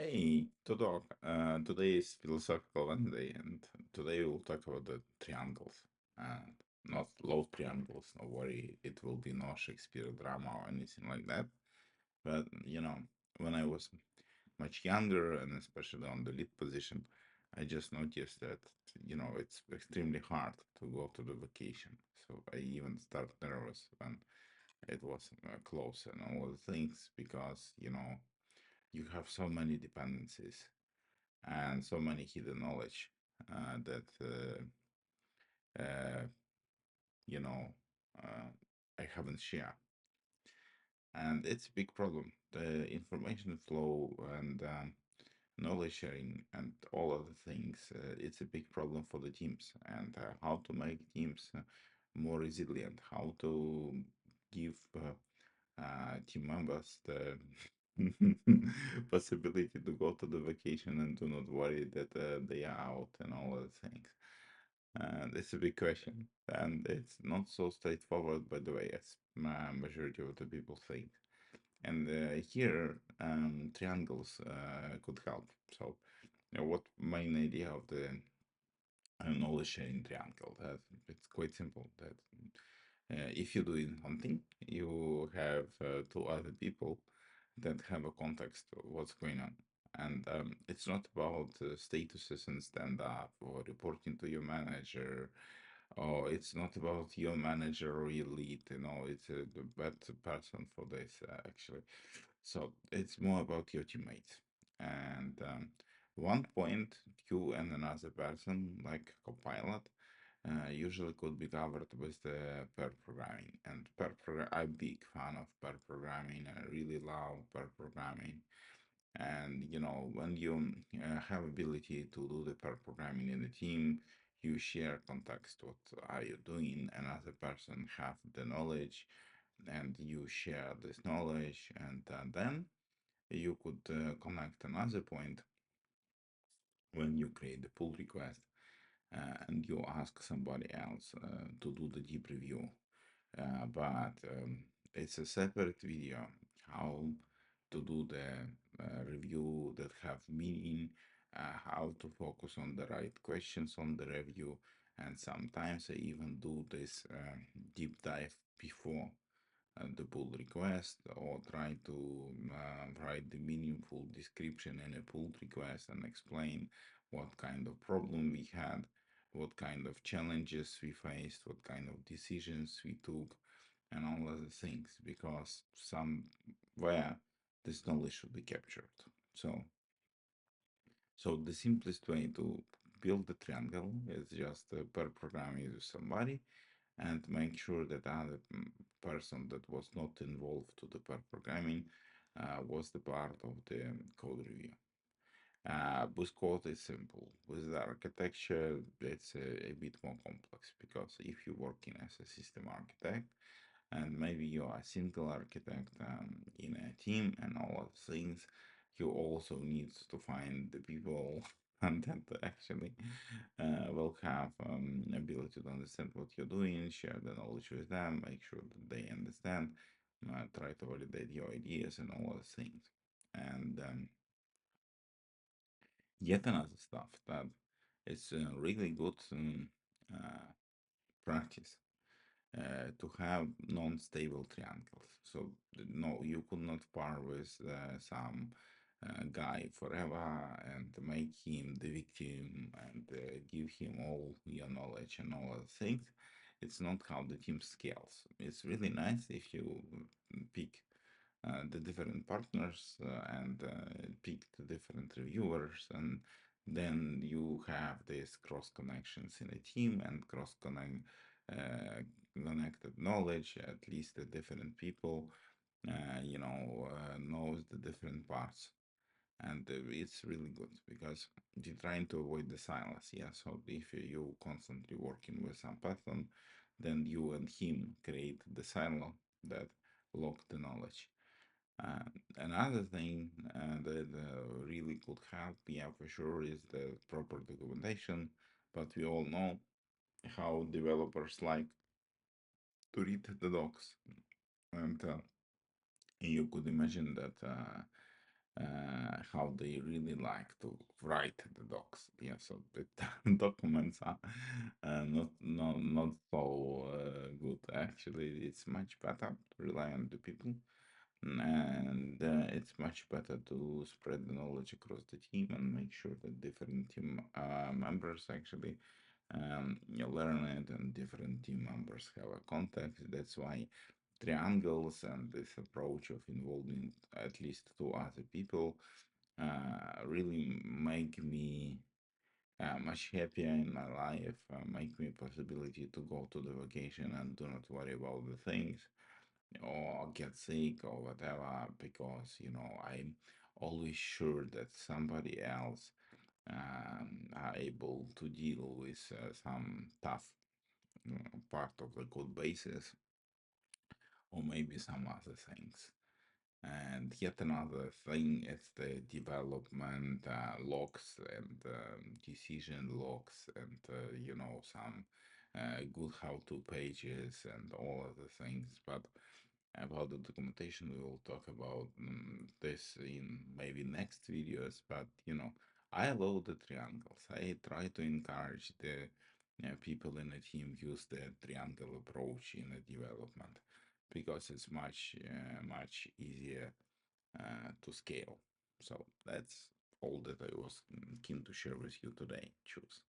Hey, to talk. Today is Philosophical Wednesday, and today we'll talk about the triangles. And not love triangles, no worry, it will be no Shakespeare drama or anything like that. But, when I was much younger, and especially on the lead position, I just noticed that, it's extremely hard to go to the vacation. So I even start nervous when it was close and all the things because, you have so many dependencies and so many hidden knowledge that uh, you know uh, I haven't shared, and it's a big problem. The information flow and knowledge sharing and all other things. It's a big problem for the teams, and how to make teams more resilient. How to give team members the possibility to go to the vacation and do not worry that they are out and all other things. And it's a big question, and it's not so straightforward, by the way, as majority of the people think. And here, triangles could help. So, what main idea of the knowledge sharing triangle? That it's quite simple. That if you're doing something, you have two other people that have a context of what's going on. And it's not about statuses and stand up or reporting to your manager. Oh, it's not about your manager or your lead, it's the better person for this, actually. So it's more about your teammates. And one point, you and another person, like Copilot, usually could be covered with the pair programming. And I'm big fan of pair programming. I really love pair programming. And when you have ability to do the pair programming in the team, you share context. What are you doing? Another person have the knowledge, and you share this knowledge, and then you could connect another point when you create the pull request, and you ask somebody else to do the deep review. But it's a separate video how to do the review that have meaning, how to focus on the right questions on the review, and sometimes I even do this deep dive before the pull request, or try to write the meaningful description in a pull request and explain what kind of problem we had, what kind of challenges we faced, what kind of decisions we took, and all other things, because somewhere this knowledge should be captured. So the simplest way to build the triangle is just per programming with somebody, and make sure that other person that was not involved to the pair programming was the part of the code review. With code is simple. With the architecture, it's a bit more complex, because if you're working as a system architect, and maybe you're a single architect in a team and all of things, you also need to find the people and that actually will have ability to understand what you're doing, share the knowledge with them, make sure that they understand, try to validate your ideas and all those things. And yet another stuff that is really good uh, practice to have non-stable triangles. So no, you could not par with some guy forever and make him the victim and give him all your knowledge and all other things. It's not how the team scales. It's really nice if you pick the different partners and pick the different reviewers, and then you have these cross connections in a team and cross connected knowledge. At least the different people knows the different parts, and it's really good because you're trying to avoid the silence. Yeah, so if you constantly working with some person, then you and him create the silo that lock the knowledge. uh, Another thing that really could help, yeah, for sure, is the proper documentation. But we all know how developers like to read the docs, and you could imagine that how they really like to write the docs. Yeah, so the documents are not so good. Actually, it's much better to rely on the people, and it's much better to spread the knowledge across the team and make sure that different team members actually you learn it, and different team members have a context. That's why triangles and this approach of involving at least two other people really make me much happier in my life, make me possibility to go to the vacation and do not worry about the things or get sick or whatever, because I'm always sure that somebody else are able to deal with some tough part of the code bases, or maybe some other things. And yet another thing is the development logs and decision logs, and some good how-to pages and all of the things. But about the documentation, we will talk about this in maybe next videos. But I love the triangles. I try to encourage the people in the team use the triangle approach in the development, because it's much easier to scale. So that's all that I was keen to share with you today. Choose.